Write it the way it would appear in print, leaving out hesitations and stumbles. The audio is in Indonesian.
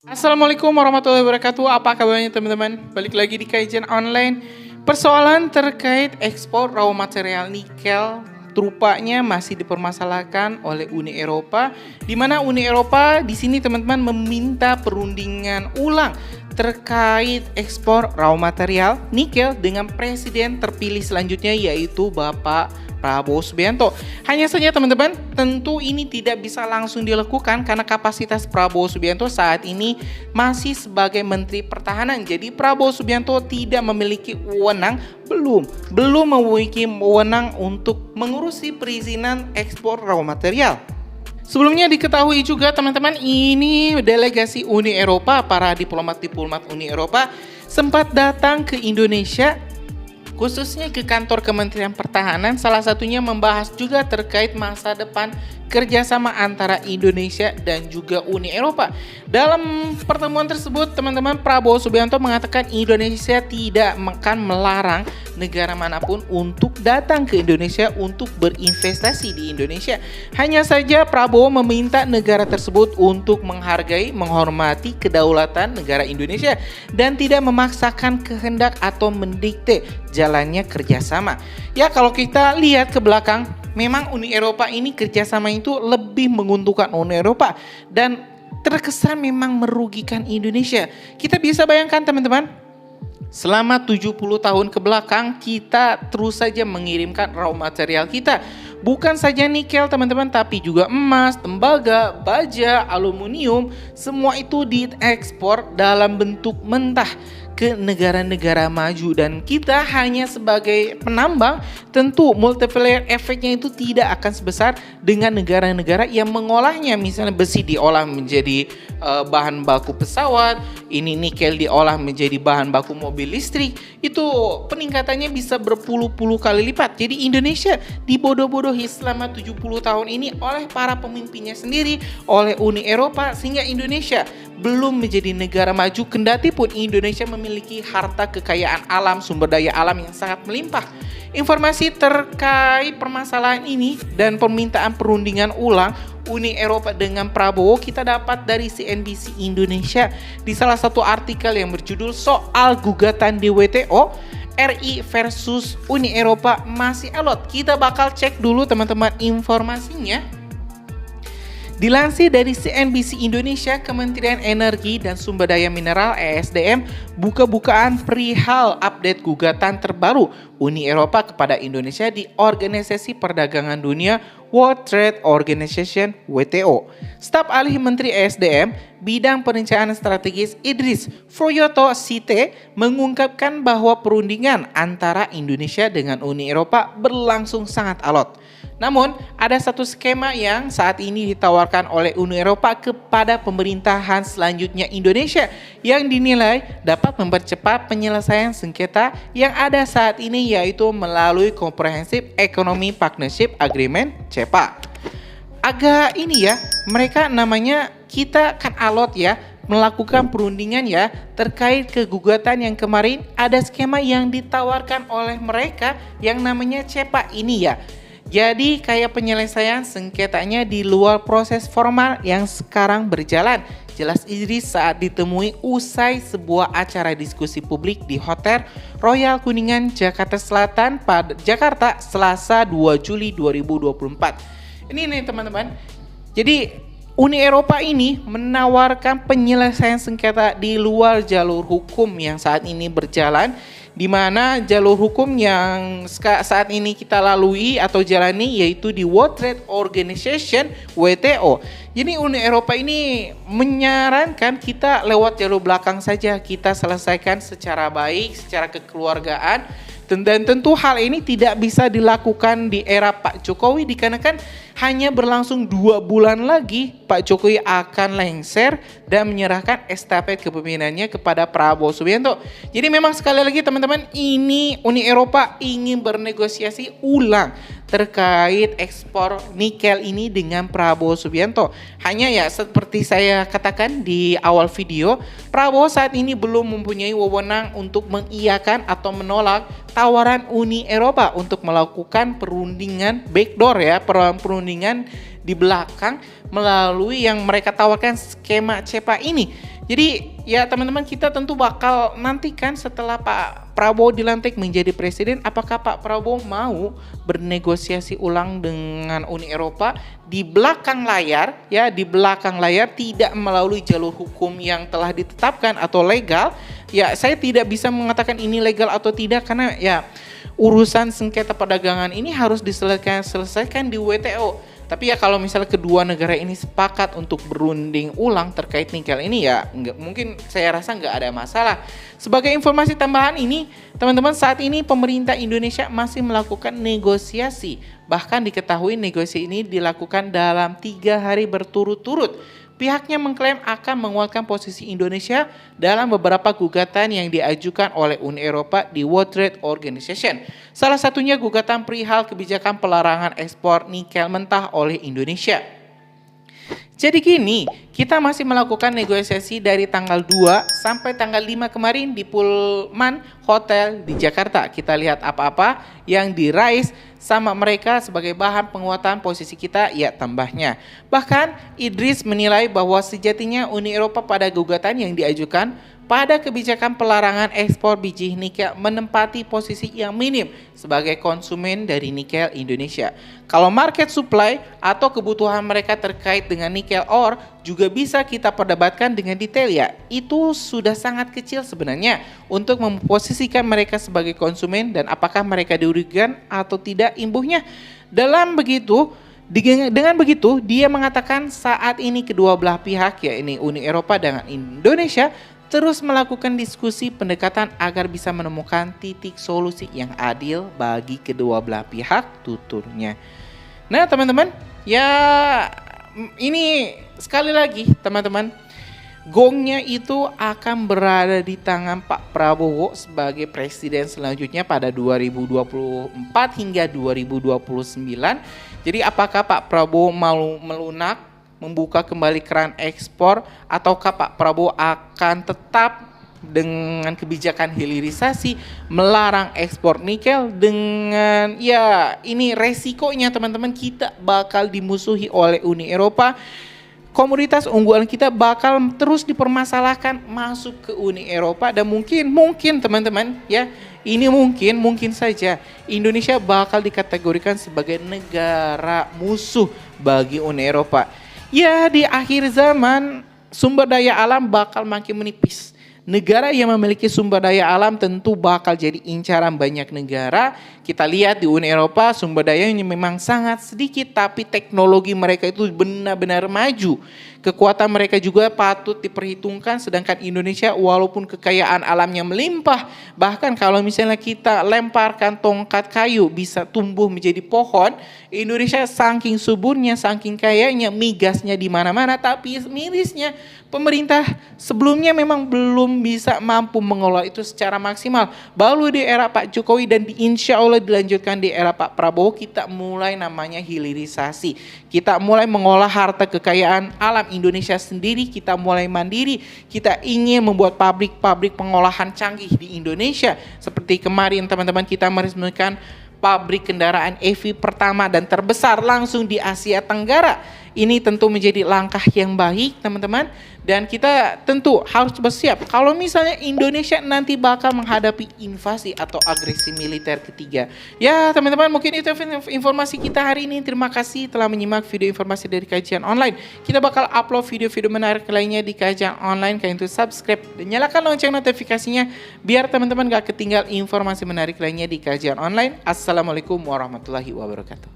Assalamualaikum warahmatullahi wabarakatuh. Apa kabarnya teman-teman? Balik lagi di kajian online. Persoalan terkait ekspor raw material nikel rupanya masih dipermasalahkan oleh Uni Eropa, di mana Uni Eropa di sini teman-teman meminta perundingan ulang terkait ekspor raw material nikel dengan presiden terpilih selanjutnya, yaitu Bapak Prabowo Subianto. Hanya saja teman-teman, tentu ini tidak bisa langsung dilakukan karena kapasitas Prabowo Subianto saat ini masih sebagai Menteri Pertahanan. Jadi Prabowo Subianto tidak memiliki wewenang, belum memiliki wewenang untuk mengurusi perizinan ekspor raw material. Sebelumnya diketahui juga teman-teman, ini delegasi Uni Eropa, para diplomat-diplomat Uni Eropa sempat datang ke Indonesia, khususnya ke kantor Kementerian Pertahanan, salah satunya membahas juga terkait masa depan kerjasama antara Indonesia dan juga Uni Eropa. Dalam pertemuan tersebut teman-teman, Prabowo Subianto mengatakan Indonesia tidak akan melarang negara manapun untuk datang ke Indonesia untuk berinvestasi di Indonesia. Hanya saja Prabowo meminta negara tersebut untuk menghargai, menghormati kedaulatan negara Indonesia dan tidak memaksakan kehendak atau mendikte jalannya kerjasama. Ya, kalau kita lihat ke belakang, memang Uni Eropa ini kerjasama itu lebih menguntungkan Uni Eropa dan terkesan memang merugikan Indonesia. Kita bisa bayangkan teman-teman, selama 70 tahun ke belakang kita terus saja mengirimkan raw material kita. Bukan saja nikel teman-teman, tapi juga emas, tembaga, baja, aluminium, semua itu diekspor dalam bentuk mentah ke negara-negara maju, dan kita hanya sebagai penambang. Tentu multiplier efeknya itu tidak akan sebesar dengan negara-negara yang mengolahnya. Misalnya besi diolah menjadi bahan baku pesawat, ini nikel diolah menjadi bahan baku mobil listrik, itu peningkatannya bisa berpuluh-puluh kali lipat. Jadi Indonesia dibodoh-bodohi selama 70 tahun ini oleh para pemimpinnya sendiri, oleh Uni Eropa, sehingga Indonesia belum menjadi negara maju, kendati pun Indonesia memiliki harta kekayaan alam, sumber daya alam yang sangat melimpah. Informasi terkait permasalahan ini dan permintaan perundingan ulang Uni Eropa dengan Prabowo kita dapat dari CNBC Indonesia di salah satu artikel yang berjudul soal gugatan di WTO, RI versus Uni Eropa masih alot. Kita bakal cek dulu teman-teman informasinya. Dilansir dari CNBC Indonesia, Kementerian Energi dan Sumber Daya Mineral (ESDM) buka-bukaan perihal update gugatan terbaru Uni Eropa kepada Indonesia di Organisasi Perdagangan Dunia World Trade Organization (WTO). Staf Ahli Menteri ESDM bidang perencanaan strategis Idris Froyoto Site mengungkapkan bahwa perundingan antara Indonesia dengan Uni Eropa berlangsung sangat alot. Namun, ada satu skema yang saat ini ditawarkan oleh Uni Eropa kepada pemerintahan selanjutnya Indonesia yang dinilai dapat mempercepat penyelesaian sengketa yang ada saat ini, yaitu melalui Comprehensive Economic Partnership Agreement (CEPA). Agak ini ya, mereka namanya kita kan alot ya, melakukan perundingan ya terkait kegugatan yang kemarin. Ada skema yang ditawarkan oleh mereka yang namanya CEPA ini ya. Jadi kayak penyelesaian sengketanya di luar proses formal yang sekarang berjalan. Jelas Idris saat ditemui usai sebuah acara diskusi publik di Hotel Royal Kuningan, Jakarta Selatan pada Jakarta Selasa 2 Juli 2024. Ini nih teman-teman. Jadi Uni Eropa ini menawarkan penyelesaian sengketa di luar jalur hukum yang saat ini berjalan, di mana jalur hukum yang saat ini kita lalui atau jalani yaitu di World Trade Organization (WTO). Jadi Uni Eropa ini menyarankan kita lewat jalur belakang saja, kita selesaikan secara baik, secara kekeluargaan. Dan tentu hal ini tidak bisa dilakukan di era Pak Jokowi dikarenakan hanya berlangsung 2 bulan lagi Pak Jokowi akan lengser dan menyerahkan estafet kepemimpinannya kepada Prabowo Subianto. Jadi memang sekali lagi teman-teman, ini Uni Eropa ingin bernegosiasi ulang terkait ekspor nikel ini dengan Prabowo Subianto. Hanya ya seperti saya katakan di awal video, Prabowo saat ini belum mempunyai wewenang untuk mengiyakan atau menolak tawaran Uni Eropa untuk melakukan perundingan backdoor ya, perundingan di belakang melalui yang mereka tawarkan skema CEPA ini. Jadi ya teman-teman, kita tentu bakal nantikan setelah Pak Prabowo dilantik menjadi presiden, apakah Pak Prabowo mau bernegosiasi ulang dengan Uni Eropa di belakang layar, ya di belakang layar, tidak melalui jalur hukum yang telah ditetapkan atau legal. Ya saya tidak bisa mengatakan ini legal atau tidak karena ya urusan sengketa perdagangan ini harus diselesaikan di WTO. Tapi ya kalau misalnya kedua negara ini sepakat untuk berunding ulang terkait nikel ini, ya mungkin saya rasa nggak ada masalah. Sebagai informasi tambahan ini, teman-teman, saat ini pemerintah Indonesia masih melakukan negosiasi. Bahkan diketahui negosiasi ini dilakukan dalam 3 hari berturut-turut. Pihaknya mengklaim akan menguatkan posisi Indonesia dalam beberapa gugatan yang diajukan oleh Uni Eropa di World Trade Organization. Salah satunya gugatan perihal kebijakan pelarangan ekspor nikel mentah oleh Indonesia. Jadi gini, kita masih melakukan negosiasi dari tanggal 2 sampai tanggal 5 kemarin di Pullman Hotel di Jakarta. Kita lihat apa-apa yang diraih sama mereka sebagai bahan penguatan posisi kita, ya tambahnya. Bahkan Idris menilai bahwa sejatinya Uni Eropa pada gugatan yang diajukan pada kebijakan pelarangan ekspor biji nikel menempati posisi yang minim sebagai konsumen dari nikel Indonesia. Kalau market supply atau kebutuhan mereka terkait dengan nikel ore juga bisa kita perdebatkan dengan detail, ya. Itu sudah sangat kecil sebenarnya untuk memposisikan mereka sebagai konsumen dan apakah mereka dirugikan atau tidak imbuhnya. Dengan begitu, dia mengatakan saat ini kedua belah pihak, yaitu Uni Eropa dengan Indonesia, terus melakukan diskusi pendekatan agar bisa menemukan titik solusi yang adil bagi kedua belah pihak, tuturnya. Nah teman-teman, ya ini sekali lagi teman-teman, gongnya itu akan berada di tangan Pak Prabowo sebagai presiden selanjutnya pada 2024 hingga 2029. Jadi apakah Pak Prabowo mau melunak membuka kembali keran ekspor, ataukah Pak Prabowo akan tetap dengan kebijakan hilirisasi melarang ekspor nikel? Dengan ya ini resikonya teman-teman, kita bakal dimusuhi oleh Uni Eropa. Komoditas unggulan kita bakal terus dipermasalahkan masuk ke Uni Eropa, dan mungkin teman-teman, ya ini mungkin saja Indonesia bakal dikategorikan sebagai negara musuh bagi Uni Eropa. Ya di akhir zaman sumber daya alam bakal makin menipis. Negara yang memiliki sumber daya alam tentu bakal jadi incaran banyak negara. Kita lihat di Uni Eropa sumber dayanya memang sangat sedikit, tapi teknologi mereka itu benar-benar maju. Kekuatan mereka juga patut diperhitungkan, sedangkan Indonesia walaupun kekayaan alamnya melimpah, bahkan kalau misalnya kita lemparkan tongkat kayu bisa tumbuh menjadi pohon. Indonesia saking suburnya, saking kayanya, migasnya di mana-mana, tapi mirisnya pemerintah sebelumnya memang belum bisa mampu mengelola itu secara maksimal. Baru di era Pak Jokowi dan insya Allah dilanjutkan di era Pak Prabowo, kita mulai namanya hilirisasi. Kita mulai mengolah harta kekayaan alam Indonesia sendiri, kita mulai mandiri, kita ingin membuat pabrik-pabrik pengolahan canggih di Indonesia. Seperti kemarin teman-teman, kita meresmikan pabrik kendaraan EV pertama dan terbesar langsung di Asia Tenggara. Ini tentu menjadi langkah yang baik teman-teman, dan kita tentu harus bersiap kalau misalnya Indonesia nanti bakal menghadapi invasi atau agresi militer ketiga. Ya teman-teman, mungkin itu informasi kita hari ini. Terima kasih telah menyimak video informasi dari Kajian Online. Kita bakal upload video-video menarik lainnya di Kajian Online. Kalian tuh subscribe dan nyalakan lonceng notifikasinya biar teman-teman gak ketinggal informasi menarik lainnya di Kajian Online. Assalamualaikum warahmatullahi wabarakatuh.